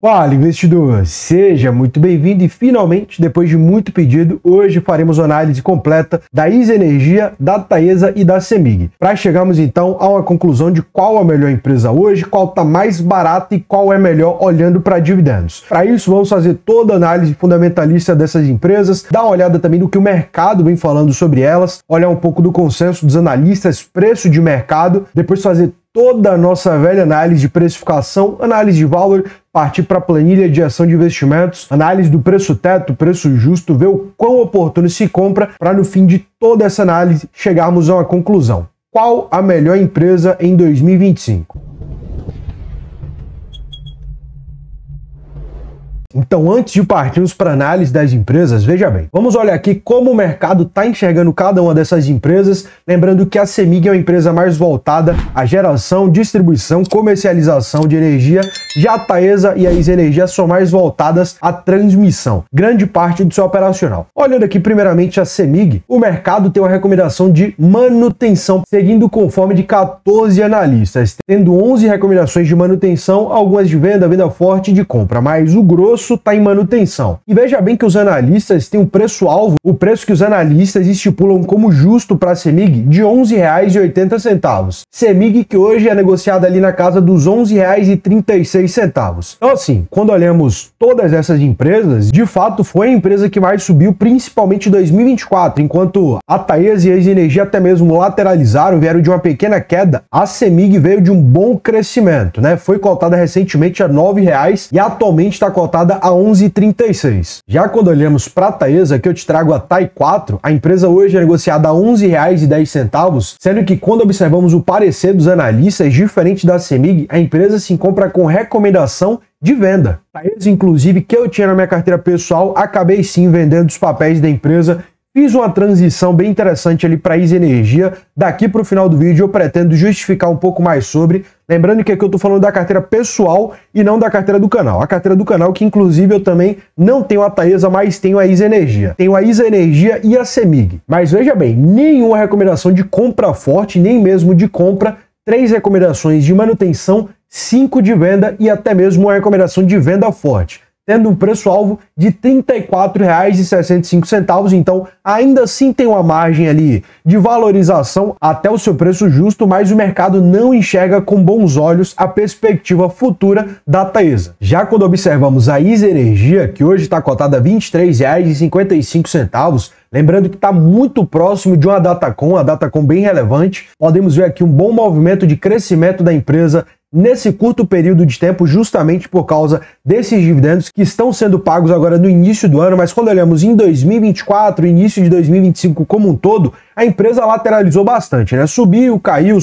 Fala, investidor! Seja muito bem-vindo e finalmente, depois de muito pedido, hoje faremos uma análise completa da ISA Energia, da Taesa e da CEMIG, para chegarmos então a uma conclusão de qual a melhor empresa hoje, qual está mais barata e qual é melhor olhando para dividendos. Para isso, vamos fazer toda a análise fundamentalista dessas empresas, dar uma olhada também no que o mercado vem falando sobre elas, olhar um pouco do consenso dos analistas, preço de mercado, depois fazer toda a nossa velha análise de precificação, análise de valor, partir para a planilha de ação de investimentos, análise do preço teto, preço justo, ver o quão oportuno se compra, para no fim de toda essa análise chegarmos a uma conclusão. Qual a melhor empresa em 2025? Então, antes de partirmos para a análise das empresas, veja bem, vamos olhar aqui como o mercado está enxergando cada uma dessas empresas, lembrando que a CEMIG é uma empresa mais voltada à geração, distribuição, comercialização de energia, já a Taesa e a ISA Energia são mais voltadas à transmissão, grande parte do seu operacional. Olhando aqui primeiramente a CEMIG, o mercado tem uma recomendação de manutenção, seguindo conforme de 14 analistas, tendo 11 recomendações de manutenção, algumas de venda, venda forte e de compra, mas o grosso está em manutenção. E veja bem que os analistas têm um preço-alvo, o preço que os analistas estipulam como justo para a CEMIG de R$ 11,80. CEMIG que hoje é negociada ali na casa dos R$ 11,36. Então assim, quando olhamos todas essas empresas, de fato foi a empresa que mais subiu, principalmente em 2024, enquanto a Taesa e a ISA Energia até mesmo lateralizaram, vieram de uma pequena queda, a CEMIG veio de um bom crescimento, né? Foi cotada recentemente a R$ 9,00 e atualmente está cotada a 11,36. Já quando olhamos para a Taesa, que eu te trago a TAI 4, a empresa hoje é negociada a R$ 11,10, sendo que quando observamos o parecer dos analistas, diferente da CEMIG, a empresa se encontra com recomendação de venda. Taesa, inclusive, que eu tinha na minha carteira pessoal, acabei sim vendendo os papéis da empresa. Fiz uma transição bem interessante ali para a ISA Energia. Daqui para o final do vídeo eu pretendo justificar um pouco mais sobre. Lembrando que aqui eu estou falando da carteira pessoal e não da carteira do canal. A carteira do canal que inclusive eu também não tenho a Taesa, mas tenho a ISA Energia. Tenho a ISA Energia e a CEMIG. Mas veja bem, nenhuma recomendação de compra forte, nem mesmo de compra. 3 recomendações de manutenção, 5 de venda e até mesmo uma recomendação de venda forte, tendo um preço-alvo de R$ 34,65, então ainda assim tem uma margem ali de valorização até o seu preço justo, mas o mercado não enxerga com bons olhos a perspectiva futura da Taesa. Já quando observamos a ISA Energia, que hoje está cotada a R$ 23,55, lembrando que está muito próximo de uma Datacom bem relevante, podemos ver aqui um bom movimento de crescimento da empresa nesse curto período de tempo, justamente por causa desses dividendos que estão sendo pagos agora no início do ano, mas quando olhamos em 2024, início de 2025 como um todo, a empresa lateralizou bastante, né? Subiu, caiu,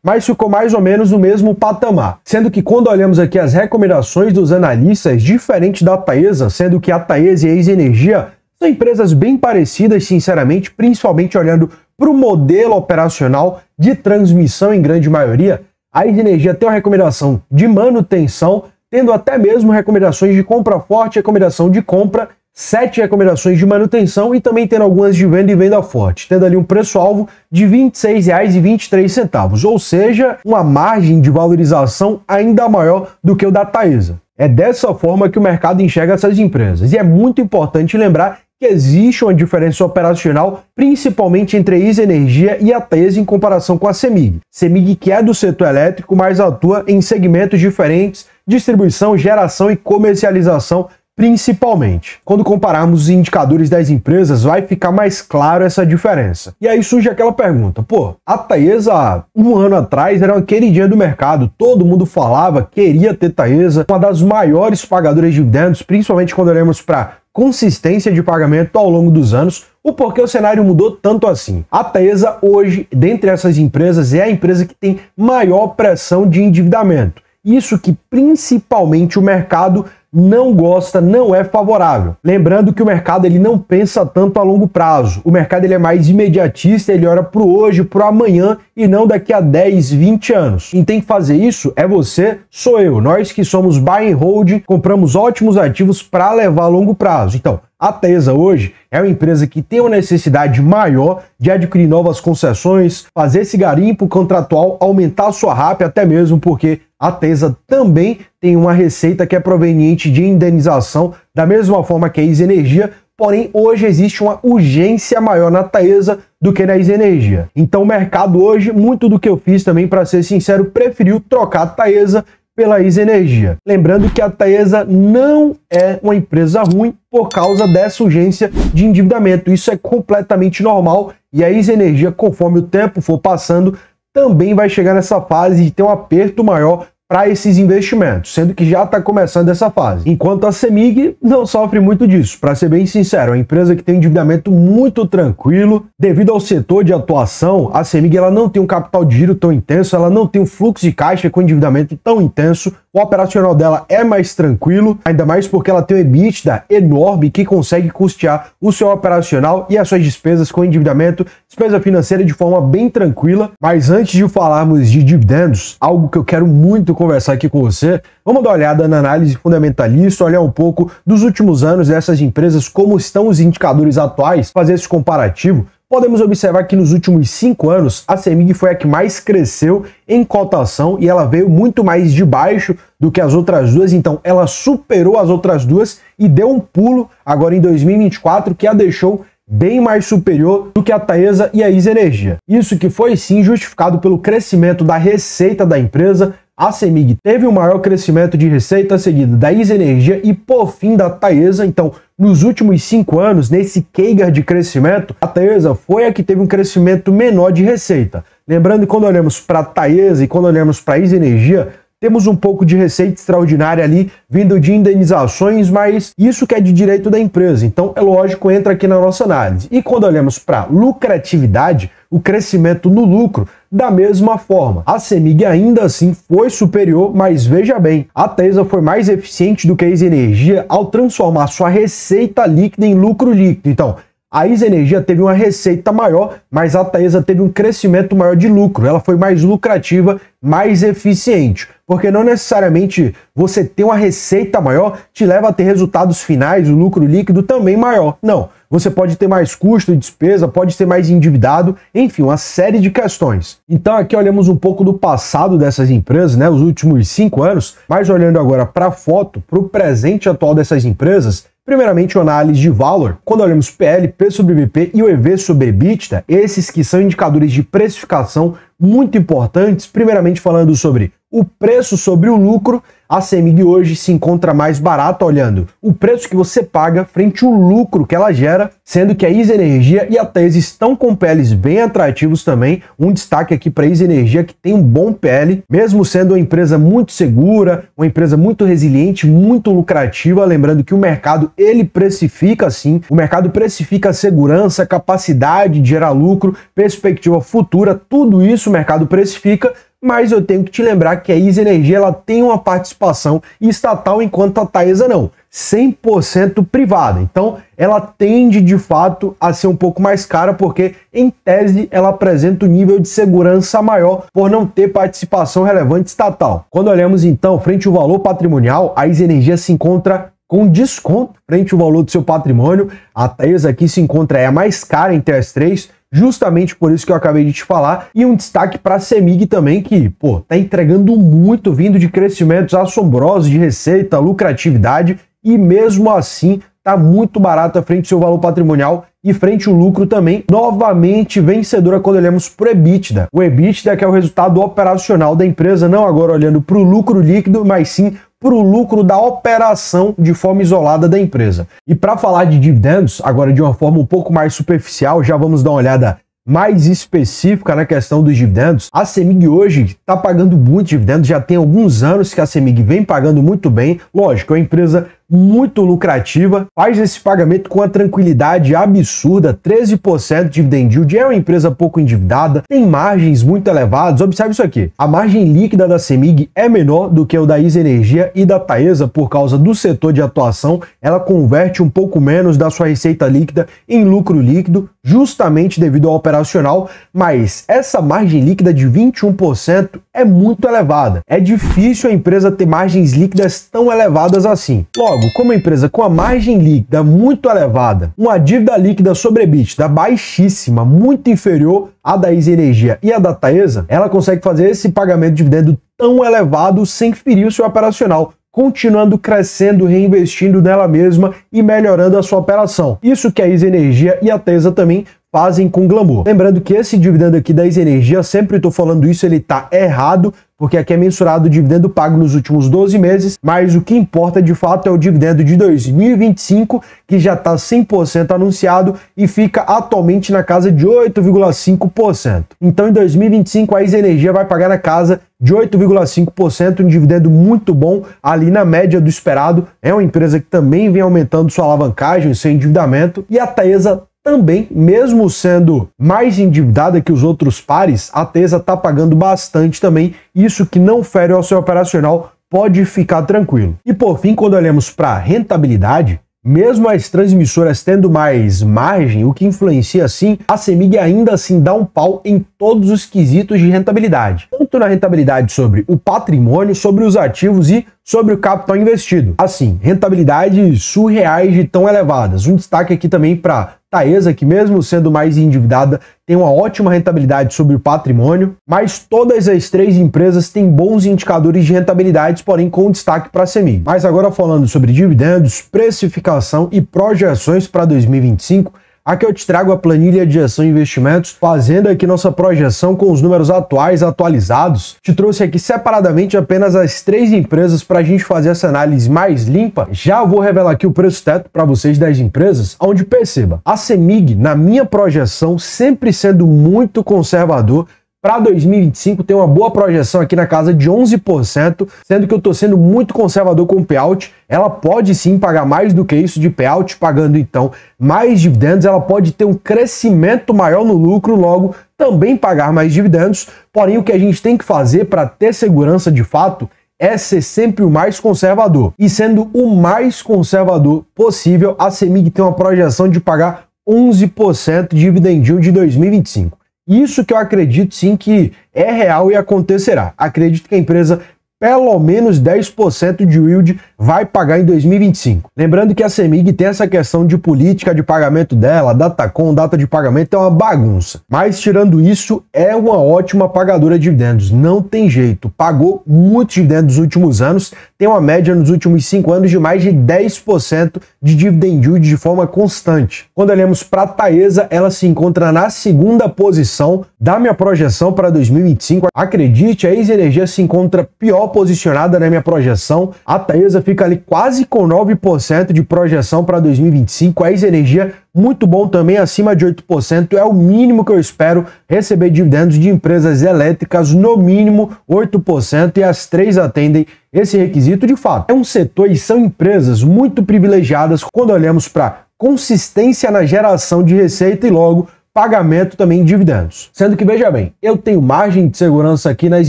mas ficou mais ou menos no mesmo patamar. Sendo que quando olhamos aqui as recomendações dos analistas, diferente da Taesa, sendo que a Taesa e a ISA Energia são empresas bem parecidas, sinceramente, principalmente olhando para o modelo operacional de transmissão em grande maioria, a ISA Energia tem uma recomendação de manutenção, tendo até mesmo recomendações de compra forte, recomendação de compra, 7 recomendações de manutenção e também tendo algumas de venda e venda forte, tendo ali um preço-alvo de R$ 26,23, ou seja, uma margem de valorização ainda maior do que o da Taesa. É dessa forma que o mercado enxerga essas empresas. E é muito importante lembrar que existe uma diferença operacional, principalmente entre a ISA Energia e a Taesa em comparação com a CEMIG. CEMIG que é do setor elétrico, mas atua em segmentos diferentes, distribuição, geração e comercialização principalmente. Quando compararmos os indicadores das empresas, vai ficar mais claro essa diferença. E aí surge aquela pergunta, pô, a Taesa, um ano atrás, era uma queridinha do mercado, todo mundo falava, queria ter Taesa, uma das maiores pagadoras de dividendos, principalmente quando olhamos para consistência de pagamento ao longo dos anos, o porquê o cenário mudou tanto assim. A Taesa hoje, dentre essas empresas, é a empresa que tem maior pressão de endividamento. Isso que principalmente o mercado não gosta, não é favorável. Lembrando que o mercado ele não pensa tanto a longo prazo. O mercado ele é mais imediatista, ele olha para o hoje, para o amanhã e não daqui a 10, 20 anos. Quem tem que fazer isso é você, sou eu. Nós que somos buy and hold, compramos ótimos ativos para levar a longo prazo. Então, A Taesa hoje é uma empresa que tem uma necessidade maior de adquirir novas concessões, fazer esse garimpo contratual, aumentar a sua RAP, até mesmo porque a Taesa também tem uma receita que é proveniente de indenização, da mesma forma que a ISA Energia, porém hoje existe uma urgência maior na Taesa do que na ISA Energia. Então o mercado hoje, muito do que eu fiz também, para ser sincero, preferiu trocar a Taesa pela ISA Energia. Lembrando que a Taesa não é uma empresa ruim por causa dessa urgência de endividamento. Isso é completamente normal e a ISA Energia, conforme o tempo for passando, também vai chegar nessa fase de ter um aperto maior para esses investimentos, sendo que já está começando essa fase. Enquanto a CEMIG não sofre muito disso. Para ser bem sincero, é uma empresa que tem um endividamento muito tranquilo. Devido ao setor de atuação, a CEMIG ela não tem um capital de giro tão intenso, ela não tem um fluxo de caixa com endividamento tão intenso. O operacional dela é mais tranquilo, ainda mais porque ela tem um EBITDA enorme que consegue custear o seu operacional e as suas despesas com endividamento, despesa financeira de forma bem tranquila. Mas antes de falarmos de dividendos, algo que eu quero muito conversar aqui com você, vamos dar uma olhada na análise fundamentalista, olhar um pouco dos últimos anos dessas empresas, como estão os indicadores atuais, fazer esse comparativo. Podemos observar que nos últimos 5 anos, a CEMIG foi a que mais cresceu em cotação e ela veio muito mais de baixo do que as outras duas, então ela superou as outras duas e deu um pulo agora em 2024 que a deixou bem mais superior do que a Taesa e a ISA Energia. Isso que foi sim justificado pelo crescimento da receita da empresa. A CEMIG teve um maior crescimento de receita, seguido da ISA Energia e por fim da Taesa. Então, nos últimos 5 anos, nesse CAGR de crescimento, a Taesa foi a que teve um crescimento menor de receita. Lembrando que quando olhamos para a Taesa e quando olhamos para a ISA Energia, temos um pouco de receita extraordinária ali, vindo de indenizações, mas isso que é de direito da empresa. Então, é lógico, entra aqui na nossa análise. E quando olhamos para lucratividade, o crescimento no lucro, da mesma forma. A CEMIG ainda assim foi superior, mas veja bem, a Taesa foi mais eficiente do que a ISA Energia ao transformar sua receita líquida em lucro líquido. Então, a ISA Energia teve uma receita maior, mas a Taesa teve um crescimento maior de lucro. Ela foi mais lucrativa, mais eficiente. Porque não necessariamente você ter uma receita maior te leva a ter resultados finais, o lucro líquido também maior. Não. Você pode ter mais custo e despesa, pode ser mais endividado, enfim, uma série de questões. Então aqui olhamos um pouco do passado dessas empresas, né, os últimos 5 anos, mas olhando agora para a foto, para o presente atual dessas empresas, primeiramente uma análise de valor. Quando olhamos PL, P sobre BP e o EV sobre EBITDA, esses que são indicadores de precificação muito importantes, primeiramente falando sobre o preço sobre o lucro, a CEMIG hoje se encontra mais barata olhando o preço que você paga frente ao lucro que ela gera, sendo que a ISA Energia e a Taesa estão com PLs bem atrativos também. Um destaque aqui para a ISA Energia, que tem um bom PL, mesmo sendo uma empresa muito segura, uma empresa muito resiliente, muito lucrativa. Lembrando que o mercado, ele precifica sim, o mercado precifica a segurança, capacidade de gerar lucro, perspectiva futura, tudo isso o mercado precifica. Mas eu tenho que te lembrar que a ISA Energia ela tem uma participação estatal, enquanto a Taesa não, 100% privada. Então ela tende de fato a ser um pouco mais cara, porque em tese ela apresenta um nível de segurança maior por não ter participação relevante estatal. Quando olhamos então frente ao valor patrimonial, a ISA Energia se encontra com desconto frente ao valor do seu patrimônio. A Taesa aqui se encontra a mais cara entre as três, justamente por isso que eu acabei de te falar. E um destaque para a CEMIG também, que, tá entregando muito, vindo de crescimentos assombrosos de receita, lucratividade, e mesmo assim tá muito barata frente ao seu valor patrimonial e frente ao lucro também, novamente vencedora quando olhamos para o EBITDA. O EBITDA que é o resultado operacional da empresa, não agora olhando para o lucro líquido, mas sim para o lucro da operação de forma isolada da empresa. E para falar de dividendos, agora de uma forma um pouco mais superficial, já vamos dar uma olhada mais específica na questão dos dividendos. A CEMIG hoje está pagando muito dividendos, já tem alguns anos que a CEMIG vem pagando muito bem. Lógico, é uma empresa muito lucrativa, faz esse pagamento com uma tranquilidade absurda, 13% de dividend yield, é uma empresa pouco endividada, tem margens muito elevadas. Observe isso aqui, a margem líquida da CEMIG é menor do que o da ISA Energia e da Taesa por causa do setor de atuação, ela converte um pouco menos da sua receita líquida em lucro líquido, justamente devido ao operacional, mas essa margem líquida de 21% é muito elevada. É difícil a empresa ter margens líquidas tão elevadas assim. Logo, Logo, como a empresa com a margem líquida muito elevada, uma dívida líquida sobre EBITDA baixíssima, muito inferior à da ISA Energia e à da Taesa, ela consegue fazer esse pagamento de dividendo tão elevado sem ferir o seu operacional, continuando crescendo, reinvestindo nela mesma e melhorando a sua operação. Isso que a ISA Energia e a Taesa também fazem com glamour. Lembrando que esse dividendo aqui da ISA Energia, sempre estou falando isso, ele está errado, porque aqui é mensurado o dividendo pago nos últimos 12 meses, mas o que importa de fato é o dividendo de 2025, que já está 100% anunciado e fica atualmente na casa de 8,5%. Então em 2025 a ISA Energia vai pagar na casa de 8,5%, um dividendo muito bom, ali na média do esperado. É uma empresa que também vem aumentando sua alavancagem, seu endividamento, e a Taesa também, mesmo sendo mais endividada que os outros pares, a Taesa está pagando bastante também, isso que não fere ao seu operacional, pode ficar tranquilo. E por fim, quando olhamos para rentabilidade, mesmo as transmissoras tendo mais margem, o que influencia sim, a CEMIG ainda assim dá um pau em todos os quesitos de rentabilidade. Tanto na rentabilidade sobre o patrimônio, sobre os ativos e sobre o capital investido. Assim, rentabilidades surreais de tão elevadas. Um destaque aqui também para Taesa, que mesmo sendo mais endividada, tem uma ótima rentabilidade sobre o patrimônio, mas todas as três empresas têm bons indicadores de rentabilidade, porém com destaque para a CEMIG. Mas agora falando sobre dividendos, precificação e projeções para 2025, aqui eu te trago a planilha de gestão de investimentos, fazendo aqui nossa projeção com os números atuais, atualizados. Te trouxe aqui separadamente apenas as três empresas para a gente fazer essa análise mais limpa. Já vou revelar aqui o preço teto para vocês das empresas, onde perceba, a CEMIG, na minha projeção, sempre sendo muito conservador, para 2025 tem uma boa projeção aqui na casa de 11%, sendo que eu estou sendo muito conservador com o payout. Ela pode sim pagar mais do que isso de payout, pagando então mais dividendos. Ela pode ter um crescimento maior no lucro, logo também pagar mais dividendos. Porém, o que a gente tem que fazer para ter segurança de fato é ser sempre o mais conservador. E sendo o mais conservador possível, a CEMIG tem uma projeção de pagar 11% de dividendinho de 2025. Isso que eu acredito sim que é real e acontecerá. Acredito que a empresa, pelo menos 10% de yield, vai pagar em 2025. Lembrando que a CEMIG tem essa questão de política de pagamento dela, Datacom, data de pagamento, é uma bagunça. Mas tirando isso, é uma ótima pagadora de dividendos. Não tem jeito. Pagou muitos dividendos nos últimos anos, tem uma média nos últimos 5 anos de mais de 10% de dividend yield de forma constante. Quando olhamos para a Taesa, ela se encontra na segunda posição da minha projeção para 2025. Acredite, a ISA Energia se encontra pior posicionada na minha projeção. A Taesa fica ali quase com 9% de projeção para 2025. A ISA Energia muito bom também, acima de 8%, é o mínimo que eu espero receber dividendos de empresas elétricas, no mínimo 8%, e as três atendem esse requisito de fato. É um setor e são empresas muito privilegiadas quando olhamos para consistência na geração de receita e logo pagamento também de dividendos. Sendo que, veja bem, eu tenho margem de segurança aqui nas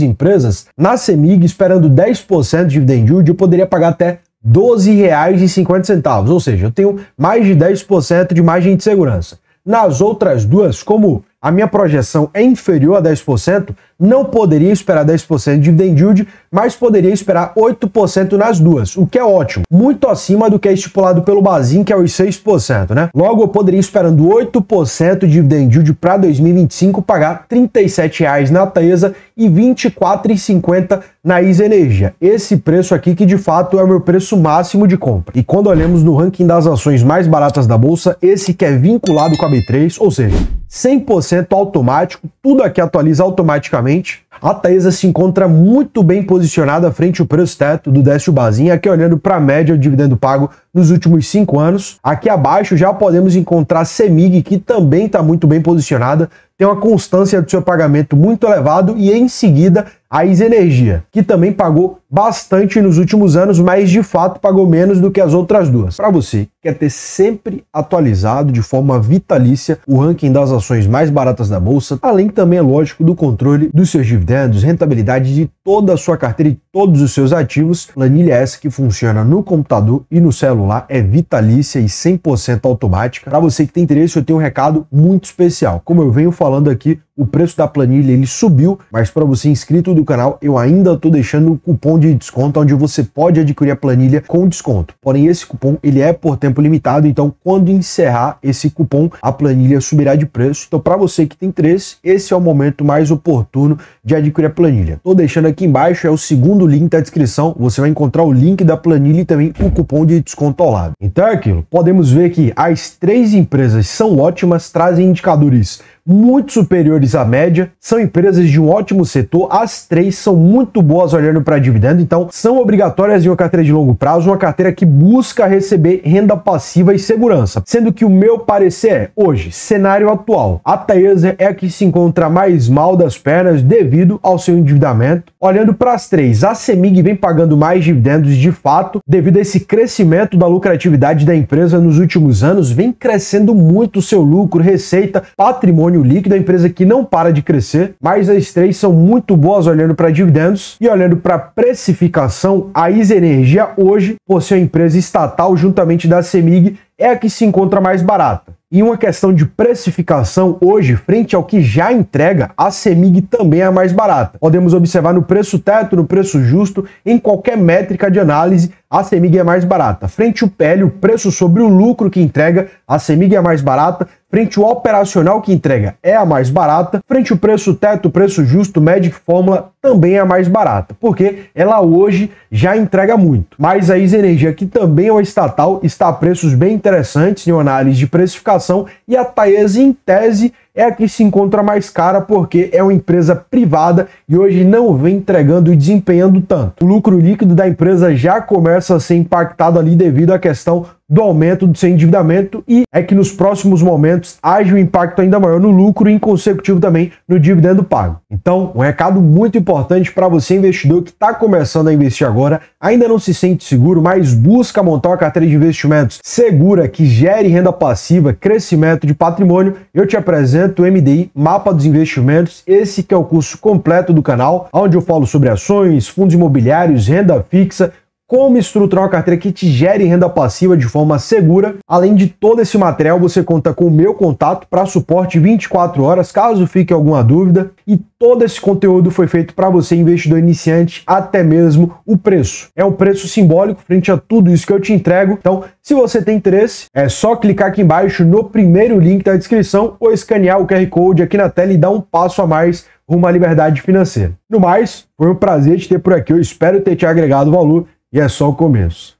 empresas. Na CEMIG, esperando 10% de dividend yield, eu poderia pagar até R$ 12,50, ou seja, eu tenho mais de 10% de margem de segurança. Nas outras duas, como a minha projeção é inferior a 10%, não poderia esperar 10% de dividend yield, mas poderia esperar 8% nas duas, o que é ótimo. Muito acima do que é estipulado pelo Bazin, que é os 6%, né? Logo, eu poderia, esperando 8% de dividend yield para 2025, pagar R$ 37,00 na Taesa e R$ 24,50 na ISA Energia. Esse preço aqui que, de fato, é o meu preço máximo de compra. E quando olhamos no ranking das ações mais baratas da Bolsa, esse que é vinculado com a B3, ou seja, 100% automático, tudo aqui atualiza automaticamente. A Taesa se encontra muito bem posicionada frente ao preço teto do Décio Bazin, aqui olhando para a média de dividendo pago nos últimos 5 anos. Aqui abaixo já podemos encontrar a CEMIG, que também está muito bem posicionada, tem uma constância do seu pagamento muito elevado, e em seguida a ISA Energia, que também pagou bastante nos últimos anos, mas de fato pagou menos do que as outras duas. Para você quer ter sempre atualizado de forma vitalícia o ranking das ações mais baratas da bolsa, além também, é lógico, do controle dos seus dividendos, rentabilidade de toda a sua carteira e todos os seus ativos. Planilha essa que funciona no computador e no celular, é vitalícia e 100% automática. Para você que tem interesse, eu tenho um recado muito especial. Como eu venho falando aqui, o preço da planilha ele subiu, mas para você inscrito do canal, eu ainda estou deixando um cupom de desconto onde você pode adquirir a planilha com desconto. Porém, esse cupom ele é por tempo limitado, então quando encerrar esse cupom, a planilha subirá de preço. Então, para você que tem interesse, esse é o momento mais oportuno de adquirir a planilha. Estou deixando aqui embaixo, é o segundo link da descrição, você vai encontrar o link da planilha e também o cupom de desconto ao lado. Então é aquilo, podemos ver que as 3 empresas são ótimas, trazem indicadores muito superiores à média, são empresas de um ótimo setor, as 3 são muito boas olhando para dividendo, então são obrigatórias em uma carteira de longo prazo, uma carteira que busca receber renda passiva e segurança. Sendo que o meu parecer é, hoje, cenário atual, a Taesa é a que se encontra mais mal das pernas devido ao seu endividamento. Olhando para as 3, a CEMIG vem pagando mais dividendos de fato, devido a esse crescimento da lucratividade da empresa nos últimos anos, vem crescendo muito o seu lucro, receita, patrimônio líquido, a empresa que não para de crescer, mas as 3 são muito boas olhando para dividendos. E olhando para precificação, a ISA Energia hoje, por ser uma empresa estatal juntamente da CEMIG, é a que se encontra mais barata. E uma questão de precificação, hoje, frente ao que já entrega, a CEMIG também é a mais barata. Podemos observar no preço teto, no preço justo, em qualquer métrica de análise, a CEMIG é mais barata. Frente ao PL, o preço sobre o lucro que entrega, a CEMIG é a mais barata. Frente ao operacional que entrega, é a mais barata. Frente ao preço teto, preço justo, Magic Fórmula também é a mais barata, porque ela hoje já entrega muito. Mas a ISA Energia, que também é uma estatal, está a preços bem interessantes em uma análise de precificação, e a Taesa, em tese, é a que se encontra mais cara porque é uma empresa privada e hoje não vem entregando e desempenhando tanto. O lucro líquido da empresa já começa a ser impactado ali devido à questão do aumento do seu endividamento, e é que nos próximos momentos haja um impacto ainda maior no lucro e, em consecutivo, também no dividendo pago. Então, um recado muito importante para você, investidor que está começando a investir agora, ainda não se sente seguro, mas busca montar uma carteira de investimentos segura, que gere renda passiva, crescimento de patrimônio. Eu te apresento o MDI, Mapa dos Investimentos, esse que é o curso completo do canal, onde eu falo sobre ações, fundos imobiliários, renda fixa, como estruturar uma carteira que te gere renda passiva de forma segura. Além de todo esse material, você conta com o meu contato para suporte 24 horas, caso fique alguma dúvida. E todo esse conteúdo foi feito para você, investidor iniciante, até mesmo o preço. É um preço simbólico frente a tudo isso que eu te entrego. Então, se você tem interesse, é só clicar aqui embaixo no primeiro link da descrição ou escanear o QR Code aqui na tela e dar um passo a mais rumo à liberdade financeira. No mais, foi um prazer te ter por aqui. Eu espero ter te agregado valor. E é só o começo.